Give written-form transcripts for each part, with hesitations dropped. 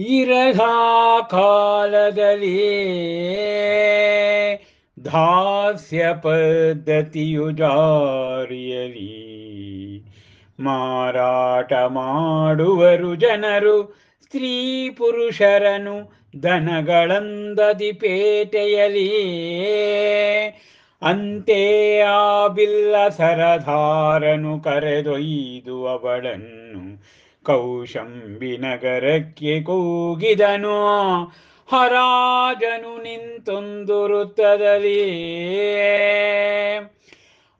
ಇರದ ಕಾಲದಲ್ಲಿ ದಾಸ್ಯ ಪದ್ಧತಿಯು ಜಾರಿಯಲಿ ಮಾರಾಟ ಮಾಡುವರು ಜನರು ಸ್ತ್ರೀ ಪುರುಷರನು ದನಗಳಂದದಿ ಪೇಟೆಯಲಿ ಅಂತೆ ಆ ಬಿಲ್ಲ ಸರದಾರನು ಕರೆದೊಯ್ದು ಅವಳನ್ನು ಕೌಶಂಬಿ ನಗರಕ್ಕೆ ಕೂಗಿದನು ಹರಾಜನು ನಿಂತೊಂದು ವೃತ್ತದಲ್ಲಿ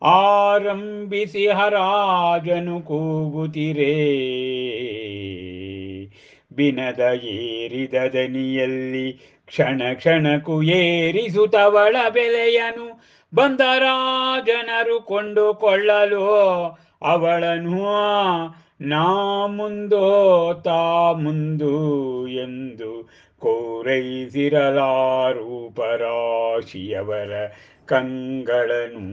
ಆರಂಭಿಸಿ ಹರಾಜನು ಕೂಗುತ್ತಿರೇ ಬಿನದ ಏರಿದ ದನಿಯಲ್ಲಿ ಕ್ಷಣ ಕ್ಷಣಕ್ಕೂ ಏರಿಸುತ್ತವಳ ಬೆಲೆಯನು ಬಂದರ ಜನರು ಕೊಂಡುಕೊಳ್ಳಲು ಅವಳನು ನಾ ಮುಂದೋ ತಾ ಮುಂದು ಎಂದು ಕೋರೈಸಿರಲಾರು ಪರಾಶಿಯವರ ಕಂಗಳನು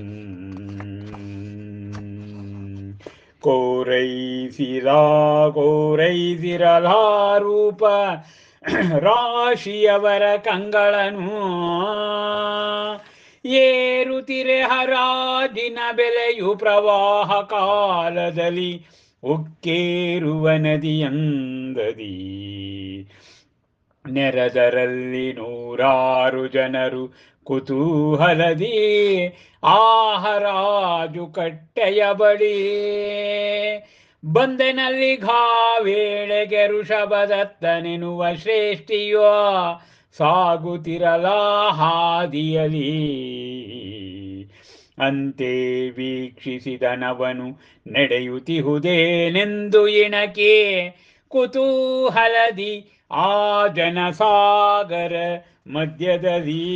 ಕೋರೈಸಿರಲಾರೂಪ ರಾಶಿಯವರ ಕಂಗಳನು ಏರುತ್ತಿರೆ ಹರಾಜಿನ ಬೆಲೆಯು ಪ್ರವಾಹ ಕಾಲದಲ್ಲಿ ಉಕ್ಕೇರುವ ನದಿಯಂದದಿ ನೆರೆದರಲ್ಲಿ ನೂರಾರು ಜನರು ಕುತೂಹಲದಿ ಆಹರಾಜು ಕಟ್ಟೆಯ ಬಳಿ ಬಂದೆನಲ್ಲಿ ಘಾವೇಳೆಗೆ ಋಷಭದತ್ತನೆನುವ ಶ್ರೇಷ್ಠಿಯೋ ಸಾಗುತ್ತಿರಲ ಹಾದಿಯಲಿ ಅಂತೆ ವೀಕ್ಷಿಸಿದನವನು ನಡೆಯುತ್ತಿಹುದೇನೆಂದು ಇಣಕೆ ಕುತೂಹಲದಿ ಆ ಜನಸಾಗರ ಮಧ್ಯದಲ್ಲಿ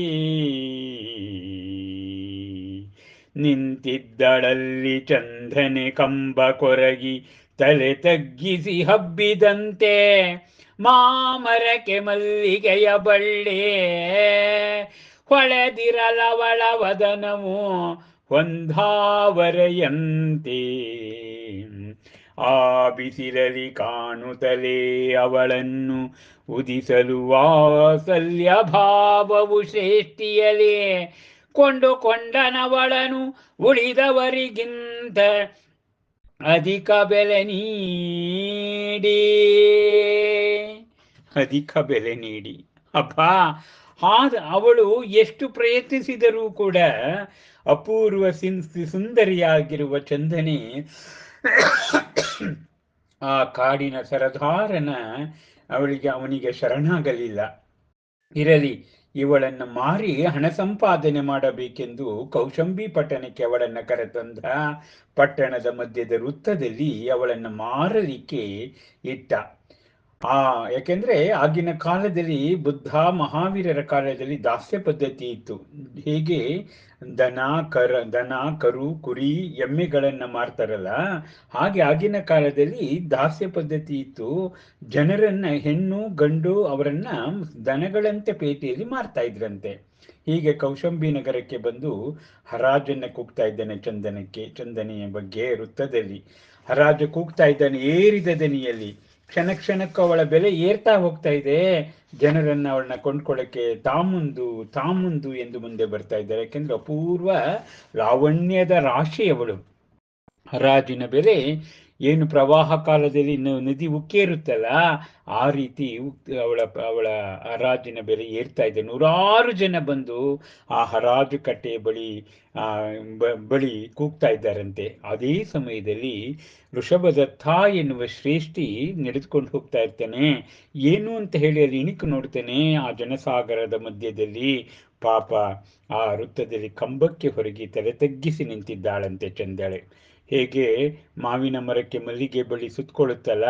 ನಿಂತಿದ್ದಳಲ್ಲಿ ಚಂದನೆ ಕಂಬ ಕೊರಗಿ ತಲೆ ತಗ್ಗಿಸಿ ಹಬ್ಬಿದಂತೆ ಮಾಮರಕ್ಕೆ ಮಲ್ಲಿಗೆಯ ಬಳ್ಳಿ ಹೊಳೆದಿರಲವಳ ವದನವು ಹೊಂದಾವರೆಯಂತೆ ಆ ಬಿಸಿಲಲಿ ಕಾಣುತ್ತಲೇ ಅವಳನ್ನು ಉದಿಸಲು ವಾತ್ಸಲ್ಯ ಭಾವವು ಶ್ರೇಷ್ಠಿಯಲೇ ಕೊಂಡನವಳನು ಉಳಿದವರಿಗಿಂತ ಅಧಿಕ ಬೆಲೆ ನೀಡಿ ಅಪ್ಪ ಅವಳು ಎಷ್ಟು ಪ್ರಯತ್ನಿಸಿದರೂ ಕೂಡ ಅಪೂರ್ವ ಸುಂದರಿಯಾಗಿರುವ ಚಂದನೆ ಆ ಕಾಡಿನ ಸರದಾರನ ಅವನಿಗೆ ಶರಣಾಗಲಿಲ್ಲ. ಇರಲಿ, ಇವಳನ್ನು ಮಾರಿ ಹಣ ಸಂಪಾದನೆ ಮಾಡಬೇಕೆಂದು ಕೌಶಂಬಿ ಪಟ್ಟಣಕ್ಕೆ ಅವಳನ್ನು ಕರೆತಂದ. ಪಟ್ಟಣದ ಮಧ್ಯದ ವೃತ್ತದಲ್ಲಿ ಅವಳನ್ನು ಮಾರಲಿಕ್ಕೆ ಇಟ್ಟ. ಯಾಕೆಂದ್ರೆ ಆಗಿನ ಕಾಲದಲ್ಲಿ ಬುದ್ಧ ಮಹಾವೀರರ ಕಾಲದಲ್ಲಿ ದಾಸ್ಯ ಪದ್ಧತಿ ಇತ್ತು. ಹೇಗೆ ದನ ಕರು ಕುರಿ ಎಮ್ಮೆಗಳನ್ನ ಮಾರ್ತಾರಲ್ಲ, ಹಾಗೆ ಆಗಿನ ಕಾಲದಲ್ಲಿ ದಾಸ್ಯ ಪದ್ಧತಿ ಇತ್ತು. ಜನರನ್ನ ಹೆಣ್ಣು ಗಂಡು ಅವರನ್ನ ದನಗಳಂತೆ ಪೇಟೆಯಲ್ಲಿ ಮಾರ್ತಾ ಇದ್ರಂತೆ. ಹೀಗೆ ಕೌಶಂಬಿ ನಗರಕ್ಕೆ ಬಂದು ಹರಾಜನ್ನ ಕೂಗ್ತಾ ಇದ್ದಾನೆ ಚಂದನೆಯ ಬಗ್ಗೆ. ವೃತ್ತದಲ್ಲಿ ಹರಾಜು ಕೂಗ್ತಾ ಇದ್ದಾನೆ ಏರಿದ ದನಿಯಲ್ಲಿ. ಕ್ಷಣ ಕ್ಷಣಕ್ಕೂ ಅವಳ ಬೆಲೆ ಏರ್ತಾ ಹೋಗ್ತಾ ಇದೆ. ಜನರನ್ನ ಅವಳನ್ನ ಕೊಂಡ್ಕೊಳ್ಳಕ್ಕೆ ತಾಮುಂದು ಎಂದು ಮುಂದೆ ಬರ್ತಾ ಇದ್ದಾರೆ. ಯಾಕೆಂದ್ರೆ ಅಪೂರ್ವ ಲಾವಣ್ಯದ ರಾಶಿ ಅವಳು. ಹರಾಜಿನ ಬೆಲೆ ಏನು ಪ್ರವಾಹ ಕಾಲದಲ್ಲಿ ನದಿ ಉಕ್ಕೇರುತ್ತಲ್ಲ, ಆ ರೀತಿ ಅವಳ ಹರಾಜಿನ ಬೆಲೆ ಏರ್ತಾ ಇದೆ. ನೂರಾರು ಜನ ಬಂದು ಆ ಹರಾಜು ಕಟ್ಟೆಯ ಬಳಿ ಕೂಗ್ತಾ ಇದ್ದಾರಂತೆ. ಅದೇ ಸಮಯದಲ್ಲಿ ಋಷಭದತ್ತ ಎನ್ನುವ ಶ್ರೇಷ್ಠಿ ನಡೆದುಕೊಂಡು ಹೋಗ್ತಾ ಇರ್ತಾನೆ. ಏನು ಅಂತ ಹೇಳಿ ಅಲ್ಲಿ ಇಣಿಕು ನೋಡ್ತಾನೆ. ಆ ಜನಸಾಗರದ ಮಧ್ಯದಲ್ಲಿ ಪಾಪ ಆ ವೃತ್ತದಲ್ಲಿ ಕಂಬಕ್ಕೆ ಹೊರಗಿ ತಲೆ ತಗ್ಗಿಸಿ ನಿಂತಿದ್ದಾಳಂತೆ ಚಂದಳೆ. ಹೇಗೆ ಮಾವಿನ ಮರಕ್ಕೆ ಮಲ್ಲಿಗೆ ಬಳ್ಳಿ ಸುತ್ತಕೊಳ್ಳುತ್ತಲ್ಲ,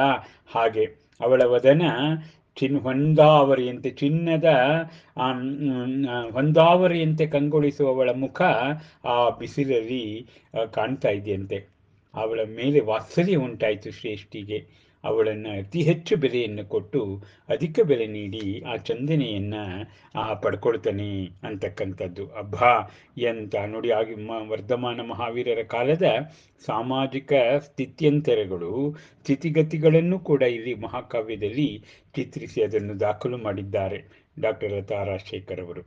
ಹಾಗೆ ಅವಳ ವದನ ಹೊಂದಾವರಿಯಂತೆ ಚಿನ್ನದ ಹೊಂದಾವರಿಯಂತೆ ಕಂಗೊಳಿಸುವವಳ ಮುಖ ಆ ಬಿಸಿಲಲ್ಲಿ ಕಾಣ್ತಾ ಇದೆಯಂತೆ. ಅವಳ ಮೇಲೆ ವಾತ್ಸಲ್ಯ ಉಂಟಾಯಿತು ಶ್ರೇಷ್ಠಿಗೆ. ಅವಳನ್ನು ಅತಿ ಹೆಚ್ಚು ಬೆಲೆಯನ್ನು ಕೊಟ್ಟು ಅಧಿಕ ಬೆಲೆ ನೀಡಿ ಆ ಚಂದನೆಯನ್ನು ಪಡ್ಕೊಳ್ತಾನೆ ಅಂತಕ್ಕಂಥದ್ದು. ಅಬ್ಬಾ ಎಂತ ನೋಡಿ, ಆಗಿ ವರ್ಧಮಾನ ಮಹಾವೀರರ ಕಾಲದ ಸಾಮಾಜಿಕ ಸ್ಥಿತ್ಯಂತರಗಳು, ಸ್ಥಿತಿಗತಿಗಳನ್ನು ಕೂಡ ಇಲ್ಲಿ ಮಹಾಕಾವ್ಯದಲ್ಲಿ ಚಿತ್ರಿಸಿ ಅದನ್ನು ದಾಖಲು ಮಾಡಿದ್ದಾರೆ ಡಾಕ್ಟರ್ ಲತಾ ರಾಜಶೇಖರ್ ಅವರು.